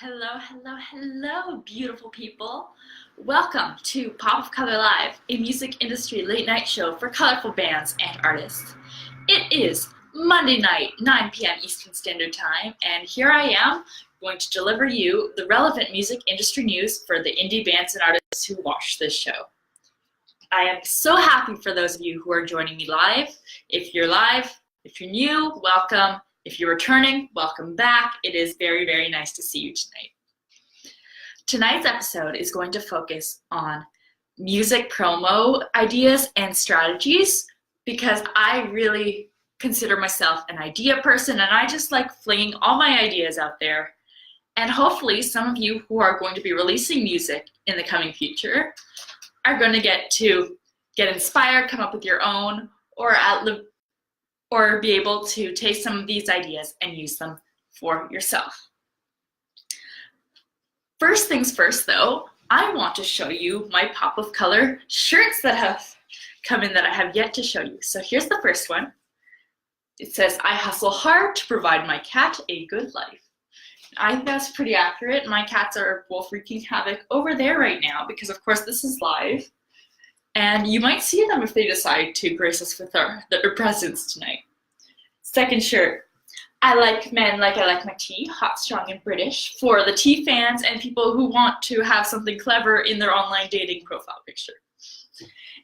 Hello, hello, hello, beautiful people. Welcome to Pop of Color Live, a music industry late night show for colorful bands and artists. It is Monday night, 9 p.m. Eastern Standard Time, and here I am going to deliver you the relevant music industry news for the indie bands and artists who watch this show. I am so happy for those of you who are joining me live. If you're live, if you're new, welcome. If you're returning, welcome back. It is very, very nice to see you tonight. Tonight's episode is going to focus on music promo ideas and strategies because I really consider myself an idea person and I just like flinging all my ideas out there. And hopefully some of you who are going to be releasing music in the coming future are going to get inspired, come up with your own, or be able to take some of these ideas and use them for yourself. First things first though, I want to show you my Pop of Color shirts that have come in that I have yet to show you. So here's the first one. It says, "I hustle hard to provide my cat a good life." I think that's pretty accurate. My cats are both wreaking havoc over there right now because of course this is live. And you might see them if they decide to grace us with their presence tonight. Second shirt. "I like men like I like my tea, hot, strong, and British," for the tea fans and people who want to have something clever in their online dating profile picture.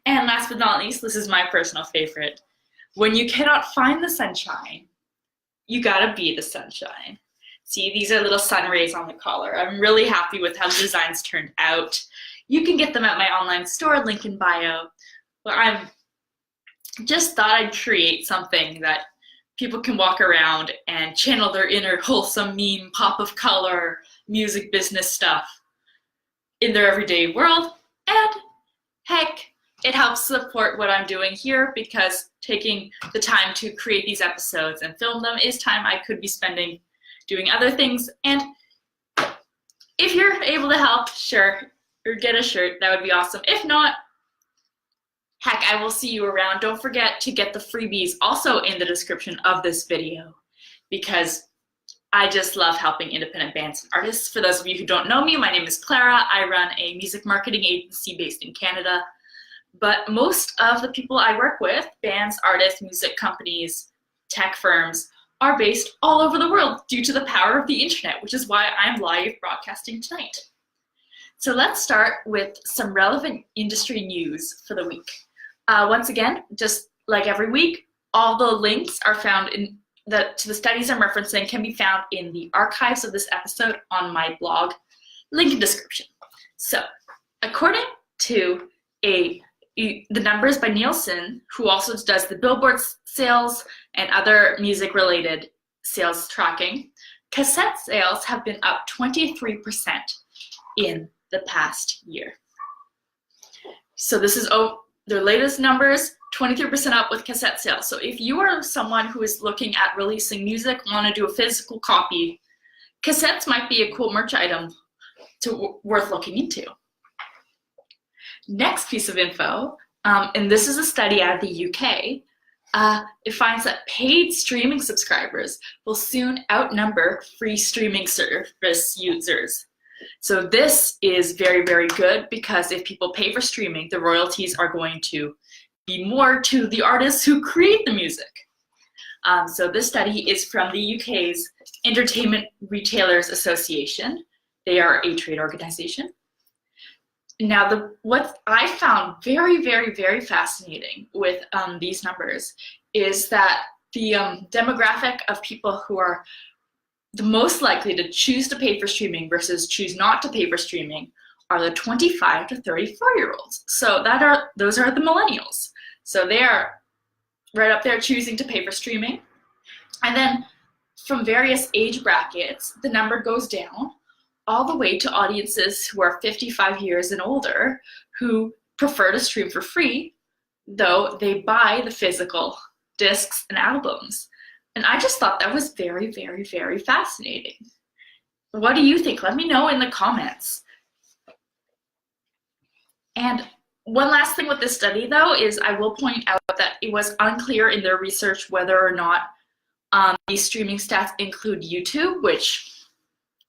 And last but not least, this is my personal favorite. "When you cannot find the sunshine, you gotta be the sunshine." See, these are little sun rays on the collar. I'm really happy with how the designs turned out. You can get them at my online store, link in bio. But I just thought I'd create something that people can walk around and channel their inner wholesome meme, pop of color, music business stuff in their everyday world. And heck, it helps support what I'm doing here because taking the time to create these episodes and film them is time I could be spending doing other things. And if you're able to help, sure, or get a shirt, that would be awesome. If not, heck, I will see you around. Don't forget to get the freebies also in the description of this video because I just love helping independent bands and artists. For those of you who don't know me, my name is Clara. I run a music marketing agency based in Canada. But most of the people I work with, bands, artists, music companies, tech firms, are based all over the world due to the power of the internet, which is why I'm live broadcasting tonight. So let's start with some relevant industry news for the week. Once again, just like every week, all the links are found to the studies I'm referencing can be found in the archives of this episode on my blog, link in description. So according to the numbers by Nielsen, who also does the Billboard sales and other music-related sales tracking, cassette sales have been up 23% in the past year. So this is their latest numbers, 23% up with cassette sales. So if you are someone who is looking at releasing music, want to do a physical copy, cassettes might be a cool merch item worth looking into. Next piece of info, and this is a study out of the UK, it finds that paid streaming subscribers will soon outnumber free streaming service users. So this is very, very good because if people pay for streaming, the royalties are going to be more to the artists who create the music. So this study is from the UK's Entertainment Retailers Association. They are a trade organization. Now, what I found very, very, very fascinating with these numbers is that the demographic of people who are the most likely to choose to pay for streaming versus choose not to pay for streaming are the 25 to 34-year-olds. So those are the millennials. So they are right up there choosing to pay for streaming. And then from various age brackets, the number goes down all the way to audiences who are 55 years and older who prefer to stream for free, though they buy the physical discs and albums. And I just thought that was very, very, very fascinating. What do you think? Let me know in the comments. And one last thing with this study, though, is I will point out that it was unclear in their research whether or not these streaming stats include YouTube, which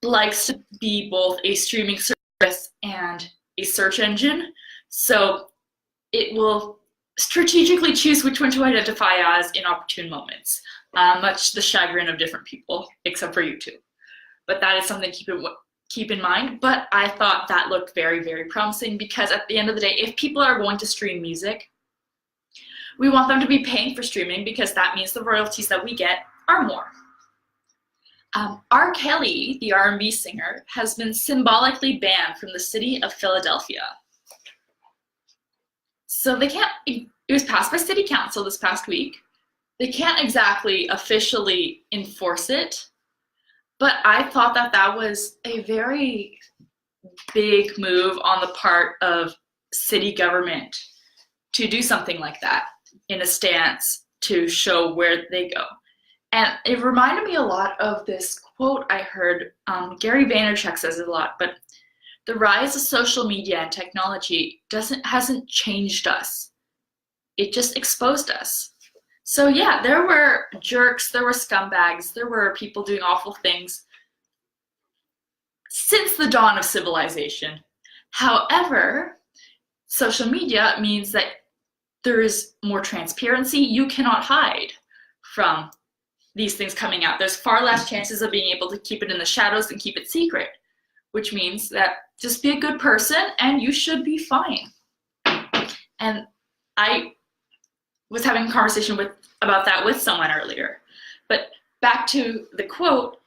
likes to be both a streaming service and a search engine. So it will strategically choose which one to identify as in opportune moments, much to the chagrin of different people, except for YouTube. But that is something to keep in mind. But I thought that looked very, very promising, because at the end of the day, if people are going to stream music, we want them to be paying for streaming, because that means the royalties that we get are more. R. Kelly, the R&B singer, has been symbolically banned from the city of Philadelphia. So they can't, it was passed by city council this past week. They can't exactly officially enforce it, but I thought that that was a very big move on the part of city government to do something like that in a stance to show where they go. And it reminded me a lot of this quote I heard. Gary Vaynerchuk says it a lot, but the rise of social media and technology hasn't changed us. It just exposed us. So yeah, there were jerks, there were scumbags, there were people doing awful things since the dawn of civilization. However, social media means that there is more transparency. You cannot hide from these things coming out. There's far less chances of being able to keep it in the shadows and keep it secret, which means that just be a good person and you should be fine. And I was having a conversation about that with someone earlier. But back to the quote,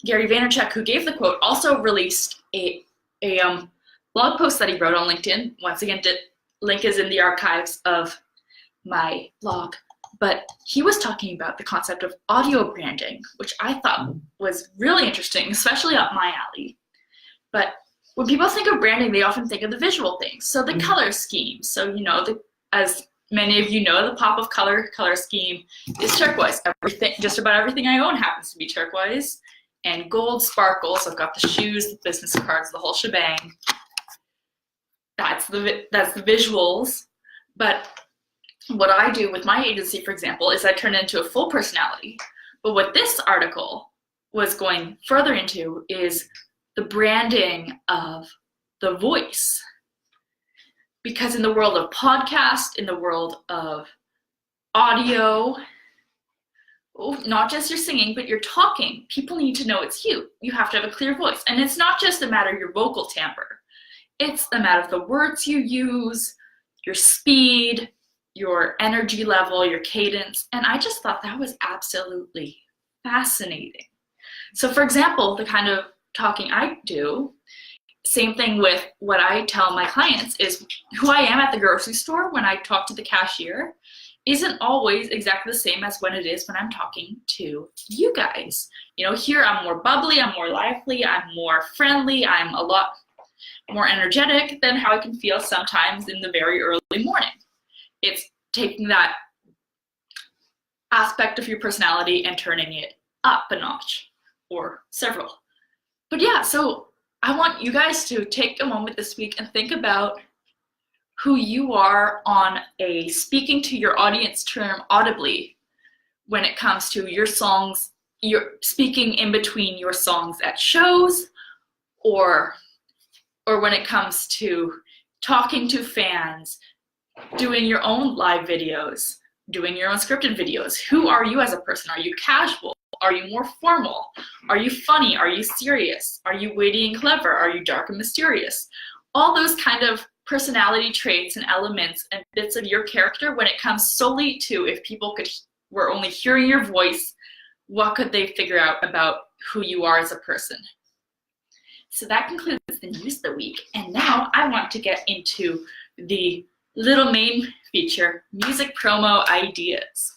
Gary Vaynerchuk, who gave the quote, also released a blog post that he wrote on LinkedIn. Once again, the link is in the archives of my blog. But he was talking about the concept of audio branding, which I thought was really interesting, especially up my alley. But when people think of branding, they often think of the visual things. So the color scheme. So, you know, as many of you know, the pop of color scheme is turquoise. Everything, just about everything I own happens to be turquoise. And gold sparkles. I've got the shoes, the business cards, the whole shebang. That's the visuals. But what I do with my agency, for example, is I turn it into a full personality. But what this article was going further into is the branding of the voice. Because in the world of podcast, in the world of audio, not just your singing, but your talking, people need to know it's you. You have to have a clear voice. And it's not just a matter of your vocal timbre. It's a matter of the words you use, your speed, your energy level, your cadence. And I just thought that was absolutely fascinating. So for example, the kind of talking I do, same thing with what I tell my clients is who I am at the grocery store when I talk to the cashier isn't always exactly the same as when it is when I'm talking to you guys. You know, here I'm more bubbly, I'm more lively, I'm more friendly, I'm a lot more energetic than how I can feel sometimes in the very early morning. It's taking that aspect of your personality and turning it up a notch or several. But yeah, so I want you guys to take a moment this week and think about who you are on a speaking to your audience term audibly when it comes to your songs, you're speaking in between your songs at shows, or when it comes to talking to fans, doing your own live videos, doing your own scripted videos. Who are you as a person? Are you casual? Are you more formal? Are you funny? Are you serious? Are you witty and clever? Are you dark and mysterious? All those kind of personality traits and elements and bits of your character when it comes solely to if people were only hearing your voice, what could they figure out about who you are as a person? So that concludes the news of the week. And now I want to get into the little main feature, music promo ideas.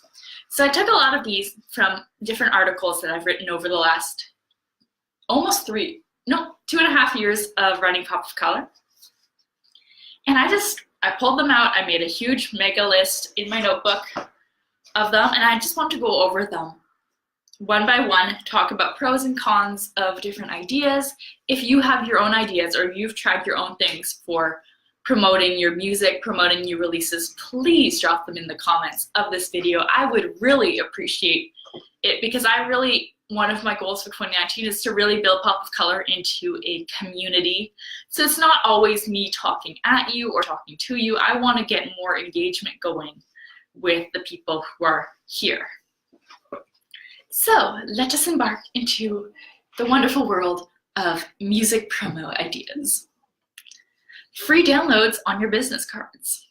So I took a lot of these from different articles that I've written over the last almost 2.5 years of running Pop of Color. And I pulled them out. I made a huge mega list in my notebook of them, and I just want to go over them one by one, talk about pros and cons of different ideas. If you have your own ideas or you've tried your own things for promoting your music, promoting new releases, please drop them in the comments of this video. I would really appreciate it, because one of my goals for 2019 is to really build Pop of Color into a community. So it's not always me talking at you or talking to you. I want to get more engagement going with the people who are here. So let us embark into the wonderful world of music promo ideas. Free downloads on your business cards.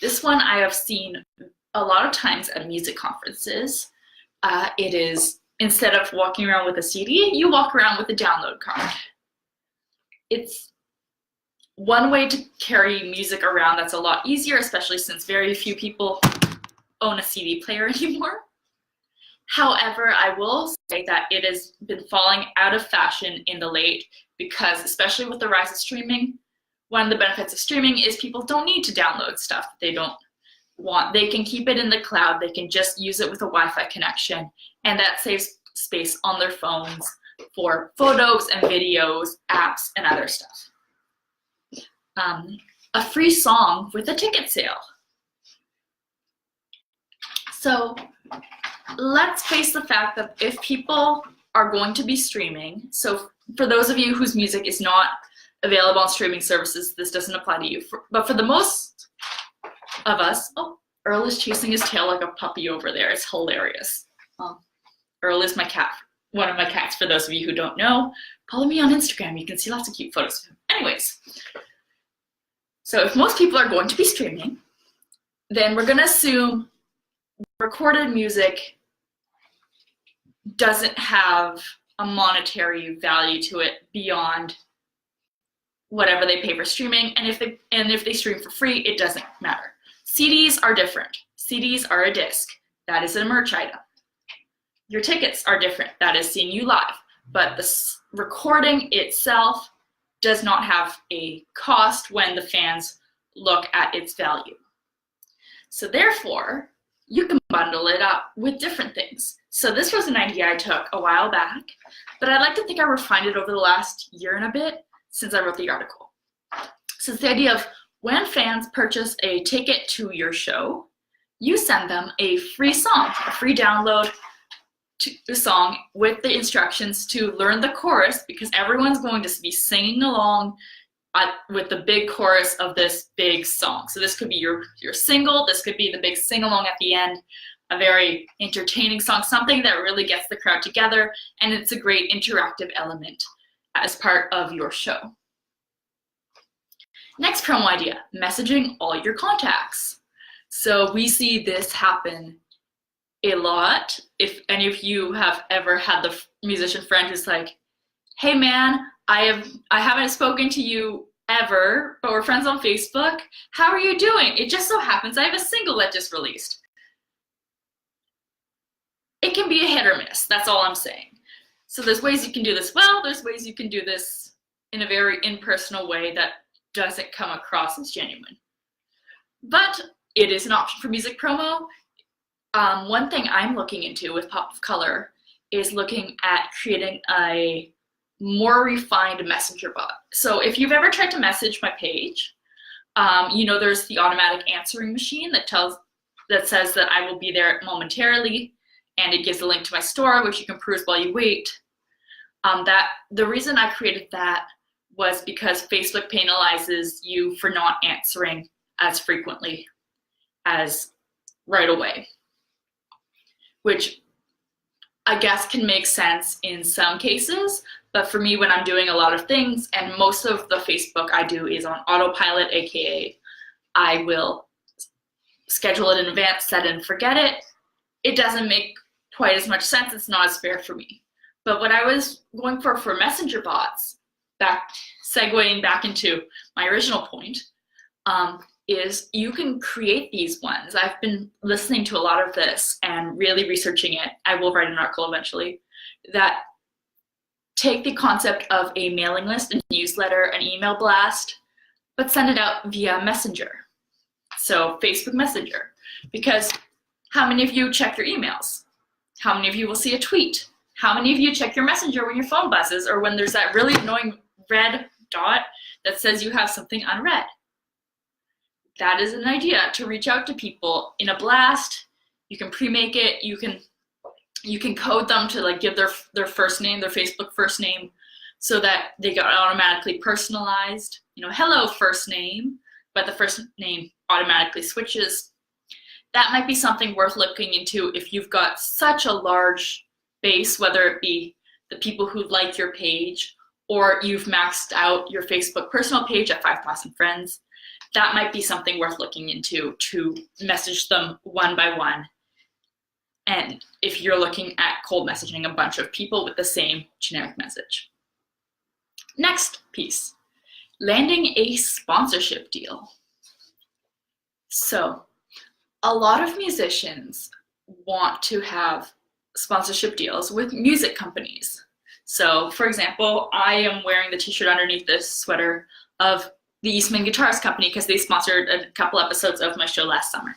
This one I have seen a lot of times at music conferences. It is, instead of walking around with a CD, you walk around with a download card. It's one way to carry music around that's a lot easier, especially since very few people own a CD player anymore. However, I will say that it has been falling out of fashion in the late, because especially with the rise of streaming, one of the benefits of streaming is people don't need to download stuff that they don't want. They can keep it in the cloud. They can just use it with a Wi-Fi connection, and that saves space on their phones for photos and videos, apps, and other stuff. A free song with a ticket sale. So let's face the fact that if people are going to be streaming, so for those of you whose music is not available on streaming services, this doesn't apply to you. But for the most of us, oh, Earl is chasing his tail like a puppy over there. It's hilarious. Earl is my cat, one of my cats, for those of you who don't know. Follow me on Instagram. You can see lots of cute photos of him. Anyways, so if most people are going to be streaming, then we're going to assume recorded music doesn't have a monetary value to it beyond whatever they pay for streaming, and if they stream for free, it doesn't matter. CDs are different. CDs are a disc. That is a merch item. Your tickets are different. That is seeing you live. But the recording itself does not have a cost when the fans look at its value. So therefore, you can bundle it up with different things. So this was an idea I took a while back, but I'd like to think I refined it over the last year and a bit since I wrote the article. So it's the idea of when fans purchase a ticket to your show, you send them a free song, a free download to the song with the instructions to learn the chorus, because everyone's going to be singing along with the big chorus of this big song. So this could be your single, this could be the big sing-along at the end, a very entertaining song, something that really gets the crowd together, and it's a great interactive element as part of your show. Next promo idea, messaging all your contacts. So we see this happen a lot. If any of you have ever had the musician friend who's like, hey man, I haven't spoken to you ever, but we're friends on Facebook. How are you doing? It just so happens I have a single that just released. It can be a hit or miss, that's all I'm saying. So there's ways you can do this well, there's ways you can do this in a very impersonal way that doesn't come across as genuine. But it is an option for music promo. One thing I'm looking into with Pop of Color is looking at creating a more refined messenger bot. So if you've ever tried to message my page, you know there's the automatic answering machine that says that I will be there momentarily, and it gives a link to my store, which you can peruse while you wait. The reason I created that was because Facebook penalizes you for not answering as frequently as right away, which I guess can make sense in some cases, but for me, when I'm doing a lot of things, and most of the Facebook I do is on autopilot, aka I will schedule it in advance, set it and forget it, it doesn't make quite as much sense. It's not as fair for me. But what I was going for messenger bots, segueing back into my original point, is you can create these ones. I've been listening to a lot of this and really researching it. I will write an article eventually that take the concept of a mailing list, a newsletter, an email blast, but send it out via Messenger. So Facebook Messenger, because how many of you check your emails? How many of you will see a tweet? How many of you check your Messenger when your phone buzzes or when there's that really annoying red dot that says you have something unread? that is an idea to reach out to people in a blast. You can pre-make it. You can code them to like give their first name, their Facebook first name, so that they get automatically personalized. You know, hello first name, but the first name automatically switches. That might be something worth looking into if you've got such a large base, whether it be the people who like your page or you've maxed out your Facebook personal page at 5,000 friends. That might be something worth looking into to message them one by one. And if you're looking at cold messaging a bunch of people with the same generic message. Next piece, landing a sponsorship deal. So a lot of musicians want to have sponsorship deals with music companies. So for example, I am wearing the t-shirt underneath this sweater of the Eastman Guitars Company because they sponsored a couple episodes of my show last summer.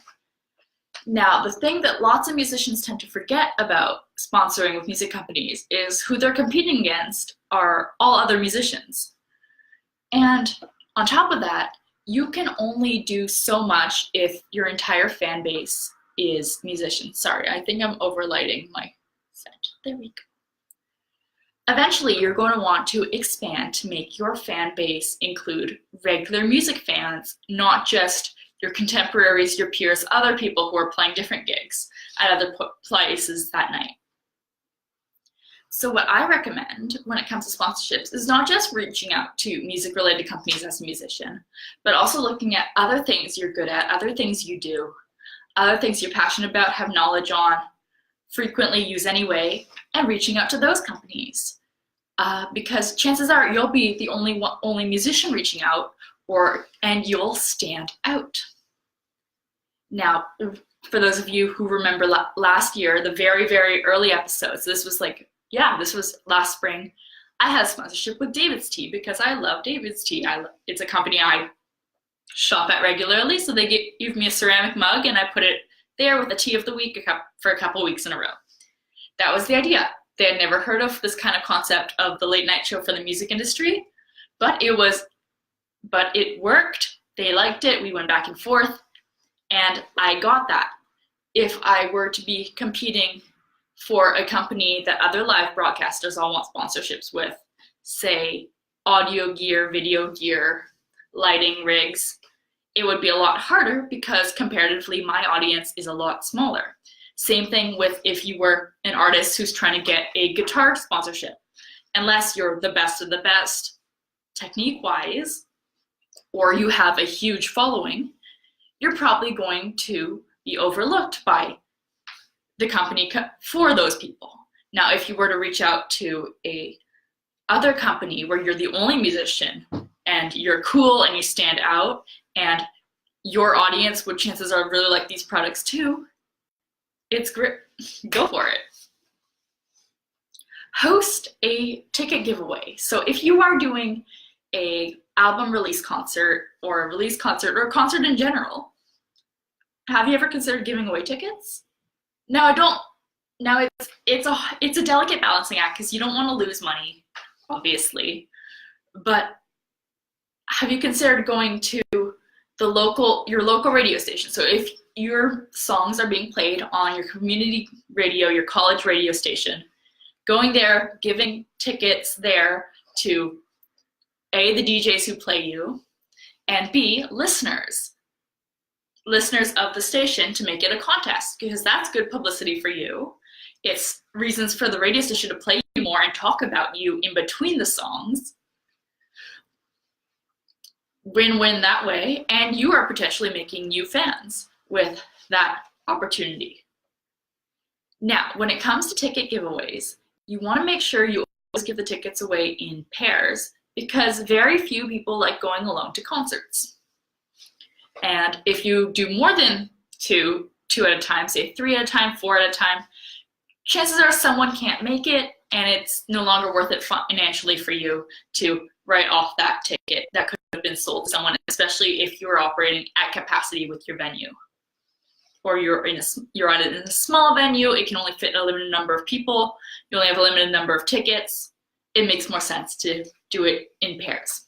Now, the thing that lots of musicians tend to forget about sponsoring with music companies is who they're competing against are all other musicians. And on top of that, you can only do so much if your entire fan base is musicians. Sorry, I think I'm overlighting my set. There we go. Eventually, you're going to want to expand to make your fan base include regular music fans, not just your contemporaries, your peers, other people who are playing different gigs at other places that night. So what I recommend when it comes to sponsorships is not just reaching out to music-related companies as a musician, but also looking at other things you're good at, other things you do, other things you're passionate about, have knowledge on, frequently use anyway, and reaching out to those companies. Because chances are you'll be the only musician reaching out, and you'll stand out. Now, for those of you who remember last year, the very, very early episodes, this was last spring, I had a sponsorship with David's Tea because I love David's Tea. It's a company I shop at regularly, so they give me a ceramic mug and I put it there with a tea of the week for a couple weeks in a row. That was the idea. They had never heard of this kind of concept of the late night show for the music industry, but it worked. They liked it. We went back and forth, and I got that. If I were to be competing for a company that other live broadcasters all want sponsorships with, say audio gear, video gear, lighting rigs, it would be a lot harder because comparatively my audience is a lot smaller. Same thing with if you were an artist who's trying to get a guitar sponsorship. Unless you're the best of the best technique-wise, or you have a huge following, you're probably going to be overlooked by the company for those people. Now, if you were to reach out to a other company where you're the only musician and you're cool and you stand out and your audience would chances are really like these products too, it's great. Go for it. Host a ticket giveaway. So if you are doing a album release concert or a release concert or a concert in general, have you ever considered giving away tickets? Now it's a delicate balancing act because you don't want to lose money, obviously. But have you considered going to your local radio station? So if your songs are being played on your community radio, your college radio station, going there, giving tickets there to A, the DJs who play you, and B, listeners of the station to make it a contest, because that's good publicity for you. It's reasons for the radio station to play you more and talk about you in between the songs. Win-win that way, and you are potentially making new fans with that opportunity. Now, when it comes to ticket giveaways, you want to make sure you always give the tickets away in pairs because very few people like going alone to concerts. And if you do more than two at a time, say 3 at a time, 4 at a time, chances are someone can't make it and it's no longer worth it financially for you to write off that ticket that could have been sold to someone, especially if you're operating at capacity with your venue. Or you're in a small venue, it can only fit a limited number of people, you only have a limited number of tickets, it makes more sense to do it in pairs.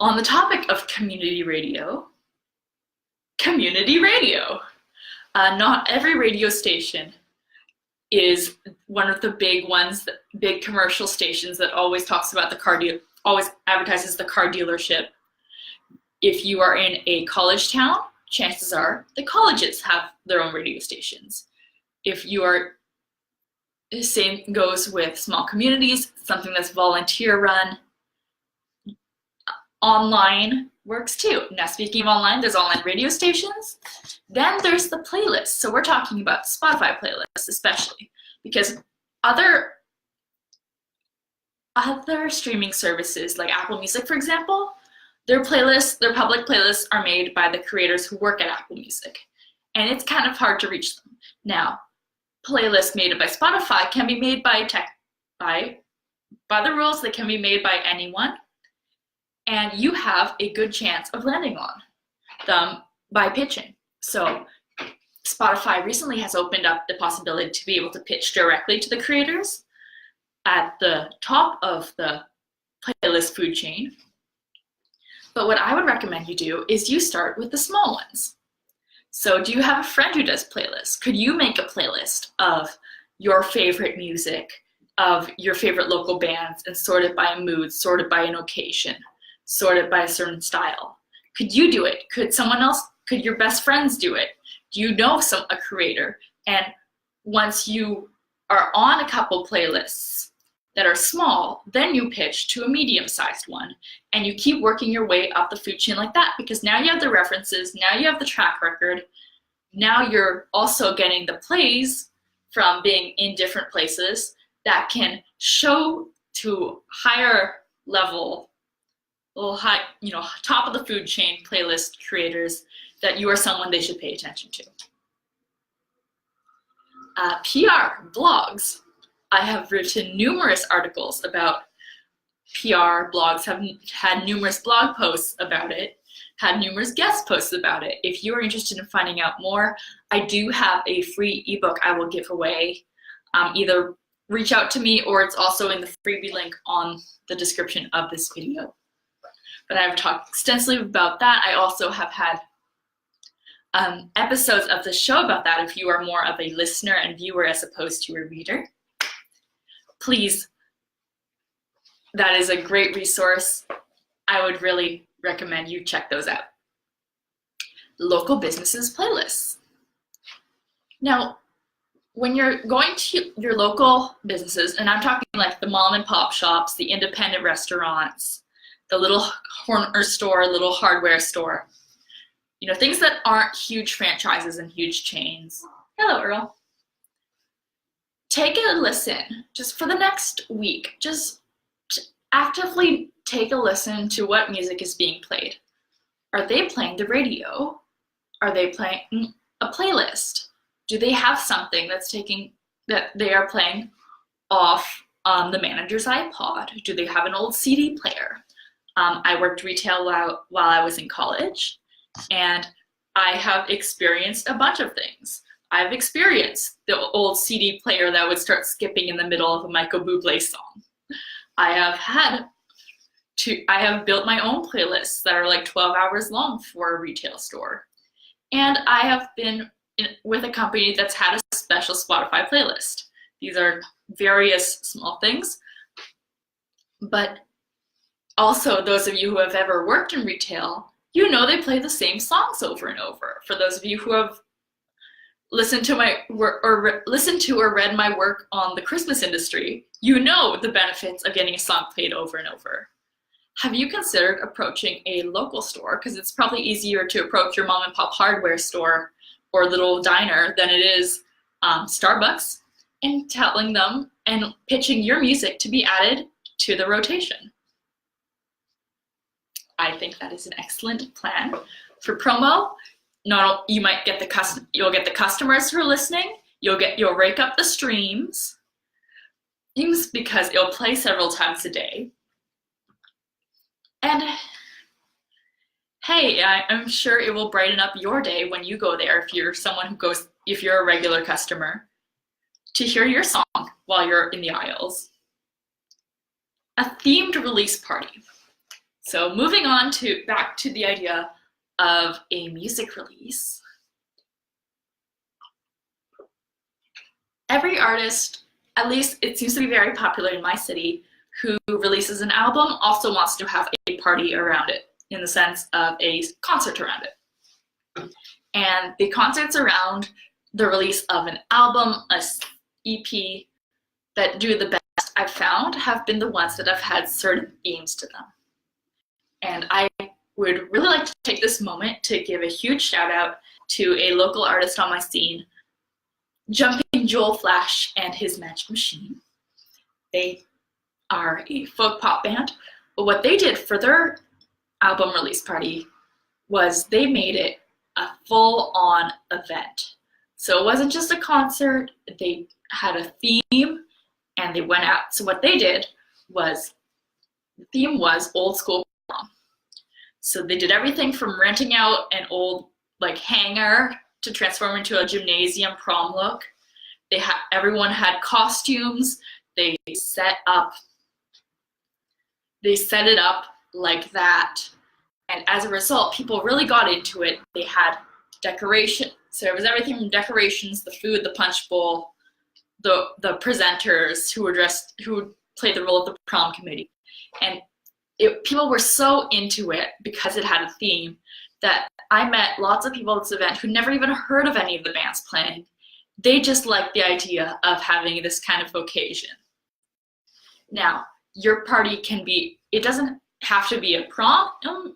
On the topic of community radio, not every radio station is one of the big ones, big commercial stations that always talks about always advertises the car dealership. If you are in a college town, chances are the colleges have their own radio stations. If you are, the same goes with small communities, something that's volunteer run. Online works too. Now, speaking of online, there's online radio stations. Then there's the playlist. So we're talking about Spotify playlists, especially because other streaming services like Apple Music, for example, their public playlists are made by the creators who work at Apple Music, and it's kind of hard to reach them. Now, playlists made by Spotify can be made by the rules. They can be made by anyone, and you have a good chance of landing on them by pitching. So Spotify recently has opened up the possibility to be able to pitch directly to the creators at the top of the playlist food chain. But what I would recommend you do is you start with the small ones. So do you have a friend who does playlists? Could you make a playlist of your favorite music, of your favorite local bands, and sort it by a mood, sort it by an occasion, sort it by a certain style? Could you do it? Could your best friends do it? Do you know a creator? And once you are on a couple playlists that are small, then you pitch to a medium-sized one, and you keep working your way up the food chain like that, because now you have the references, now you have the track record, now you're also getting the plays from being in different places that can show to higher level, top of the food chain playlist creators that you are someone they should pay attention to. PR, blogs. I have written numerous articles about PR. Blogs have had numerous blog posts about it, had numerous guest posts about it. If you are interested in finding out more, I do have a free ebook I will give away. Either reach out to me, or it's also in the freebie link on the description of this video. But I've talked extensively about that. I also have had episodes of the show about that if you are more of a listener and viewer as opposed to a reader. Please, that is a great resource. I would really recommend you check those out. Local businesses playlists. Now, when you're going to your local businesses, and I'm talking like the mom and pop shops, the independent restaurants, the little corner store, little hardware store, things that aren't huge franchises and huge chains. Hello, Earl. Take a listen just for the next week. Just actively take a listen to what music is being played. Are they playing the radio? Are they playing a playlist? Do they have something that they are playing off the manager's iPod? Do they have an old CD player? I worked retail while I was in college, and I have experienced a bunch of things. I've experienced the old CD player that would start skipping in the middle of a Michael Bublé song. I have built my own playlists that are like 12 hours long for a retail store. And I have been with a company that's had a special Spotify playlist. These are various small things, but also those of you who have ever worked in retail, they play the same songs over and over. For those of you who have listened to or read my work on the Christmas industry, the benefits of getting a song played over and over. Have you considered approaching a local store? Because it's probably easier to approach your mom and pop hardware store or little diner than it is Starbucks, and telling them and pitching your music to be added to the rotation. I think that is an excellent plan for promo. You might get you'll get the customers who are listening. You'll rake up the streams because it'll play several times a day. And hey, I'm sure it will brighten up your day when you go there if you're a regular customer, to hear your song while you're in the aisles. A themed release party. So moving on back to the idea of a music release. Every artist, at least it seems to be very popular in my city, who releases an album also wants to have a party around it, in the sense of a concert around it. And the concerts around the release of an album, a EP, that do the best I've found have been the ones that have had certain themes to them. And I would really like to take this moment to give a huge shout out to a local artist on my scene, Jumping Joel Flash and his Magic Machine. They are a folk pop band, but what they did for their album release party was they made it a full-on event. So it wasn't just a concert, they had a theme and they went out. So what they did was, the theme was old school prom. So they did everything from renting out an old hangar to transform into a gymnasium prom look. Everyone had costumes. They set it up like that. And as a result, people really got into it. They had decoration. So it was everything from decorations, the food, the punch bowl, the presenters who would play the role of the prom committee. And people were so into it because it had a theme that I met lots of people at this event who never even heard of any of the bands playing. They just liked the idea of having this kind of occasion. Now, your party it doesn't have to be a prom,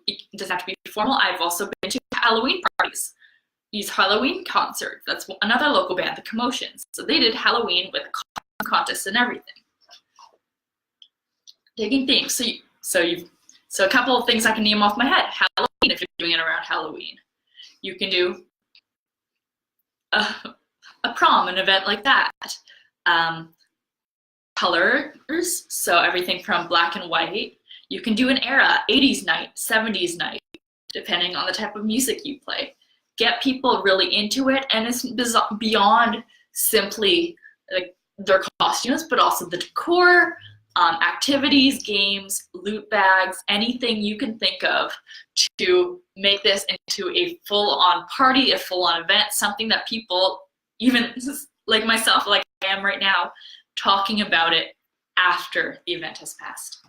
it doesn't have to be formal. I've also been to Halloween parties, these Halloween concerts. That's another local band, the Commotions. So they did Halloween with contests and everything. Taking themes. So a couple of things I can name off my head. Halloween, if you're doing it around Halloween. You can do a prom, an event like that. Colors, so everything from black and white. You can do an era, 80s night, 70s night, depending on the type of music you play. Get people really into it, and it's beyond simply their costumes, but also the decor, activities, games, loot bags, anything you can think of to make this into a full-on party, a full-on event, something that people, even like myself, like I am right now, talking about it after the event has passed.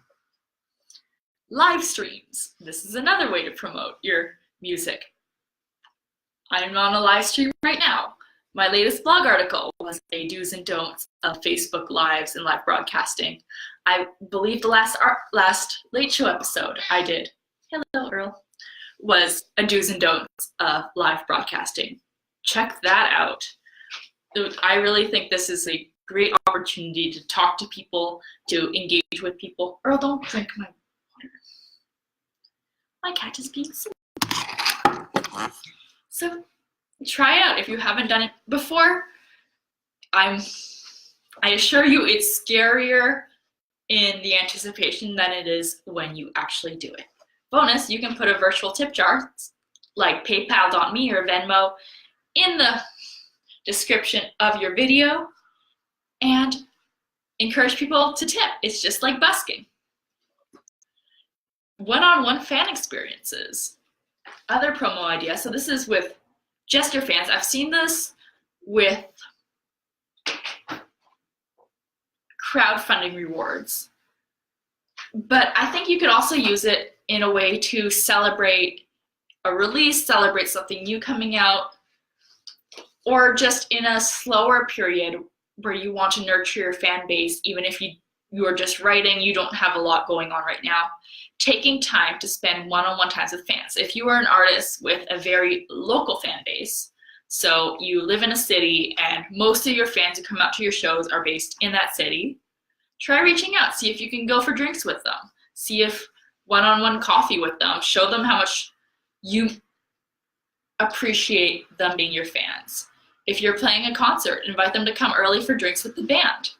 Live streams. This is another way to promote your music. I'm on a live stream right now. My latest blog article was a do's and don'ts of Facebook Lives and live broadcasting. I believe the last Late Show episode I did, hello Earl, was a do's and don'ts of live broadcasting. Check that out. I really think this is a great opportunity to talk to people, to engage with people. Earl, don't drink my water. My cat is being silly. So try it out if you haven't done it before. I assure you it's scarier in the anticipation than it is when you actually do it. Bonus, you can put a virtual tip jar like paypal.me or Venmo in the description of your video and encourage people to tip. It's just like busking. One-on-one fan experiences. Other promo idea. So this is with just your fans. I've seen this with crowdfunding rewards. But I think you could also use it in a way to celebrate a release, celebrate something new coming out, or just in a slower period where you want to nurture your fan base, even if you are just writing, you don't have a lot going on right now. Taking time to spend one-on-one times with fans. If you are an artist with a very local fan base, so you live in a city and most of your fans who come out to your shows are based in that city, try reaching out. See if you can go for drinks with them. See if one-on-one coffee with them. Show them how much you appreciate them being your fans. If you're playing a concert, invite them to come early for drinks with the band.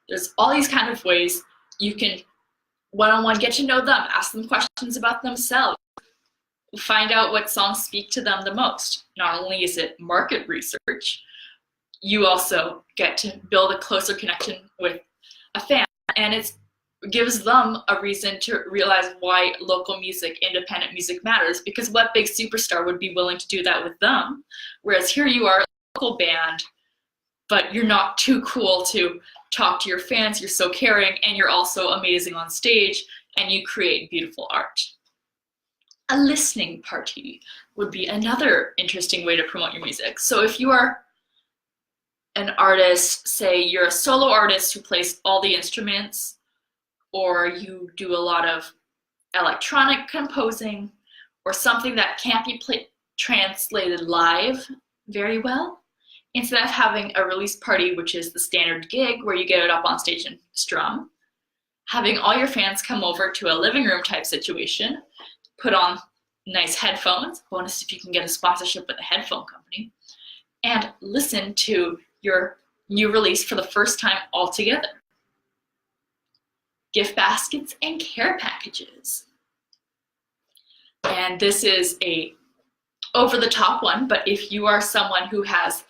There's all these kind of ways you can one-on-one get to know them, ask them questions about themselves, find out what songs speak to them the most. Not only is it market research, you also get to build a closer connection with a fan, and it's gives them a reason to realize why local music, independent music matters, because what big superstar would be willing to do that with them? Whereas here you are, a local band, but you're not too cool to talk to your fans, you're so caring, and you're also amazing on stage, and you create beautiful art. A listening party would be another interesting way to promote your music. So if you are an artist, say you're a solo artist who plays all the instruments, or you do a lot of electronic composing, or something that can't be translated live very well, instead of having a release party, which is the standard gig where you get it up on stage and strum, having all your fans come over to a living room type situation, put on nice headphones, bonus if you can get a sponsorship with a headphone company, and listen to your new release for the first time all together. Gift baskets and care packages. And this is a over-the-top one, but if you are someone who has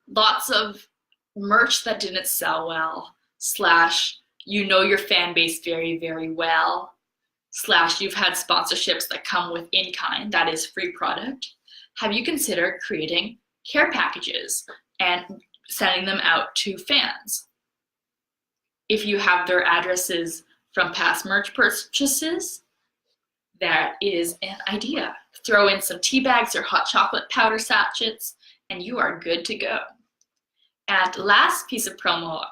lots of merch that didn't sell well, slash you know your fan base very, very well, slash you've had sponsorships that come with in-kind, that is free product, have you considered creating care packages and sending them out to fans? If you have their addresses from past merch purchases, that is an idea. Throw in some tea bags or hot chocolate powder sachets, and you are good to go. And last promo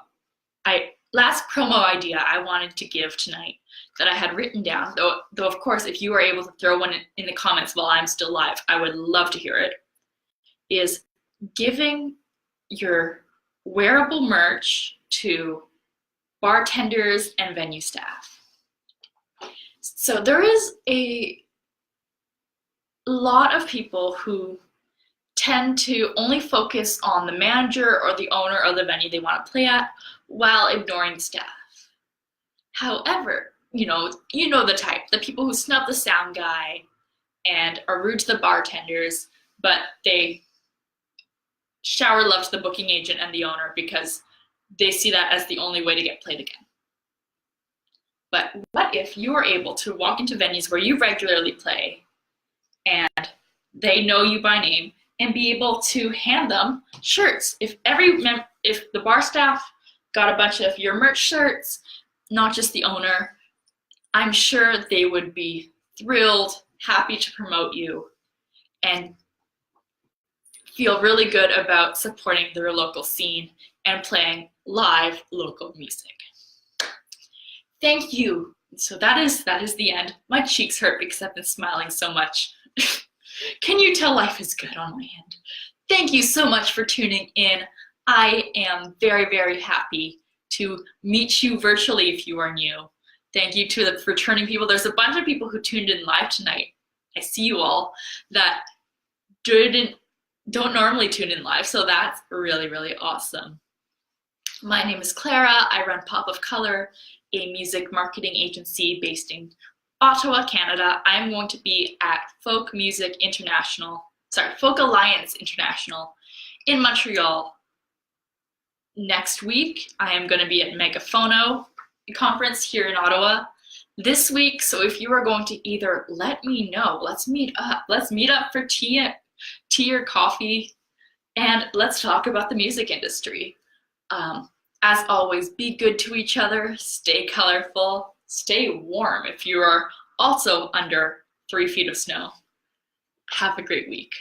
idea I wanted to give tonight that I had written down, though of course if you are able to throw one in the comments while I'm still live, I would love to hear it, is giving your wearable merch to bartenders and venue staff. So there is a lot of people who tend to only focus on the manager or the owner of the venue they want to play at while ignoring the staff. However, you know the type, the people who snub the sound guy and are rude to the bartenders, but they shower love to the booking agent and the owner because they see that as the only way to get played again. But what if you were able to walk into venues where you regularly play and they know you by name and be able to hand them shirts? If the bar staff got a bunch of your merch shirts, not just the owner, I'm sure they would be thrilled, happy to promote you, and feel really good about supporting their local scene and playing live local music. Thank you. So that is the end. My cheeks hurt because I've been smiling so much. Can you tell life is good on my end? Thank you so much for tuning in. I am very, very happy to meet you virtually if you are new. Thank you to the returning people. There's a bunch of people who tuned in live tonight. I see you all that don't normally tune in live, so that's really, really awesome. My name is Clara. I run Pop of Color, a music marketing agency based in Ottawa, Canada. I'm going to be at Folk Alliance International in Montreal next week. I am going to be at Megaphono conference here in Ottawa this week. So if you are going to either let me know, let's meet up for tea or coffee, and let's talk about the music industry. As always, be good to each other, stay colorful, stay warm if you are also under 3 feet of snow. Have a great week.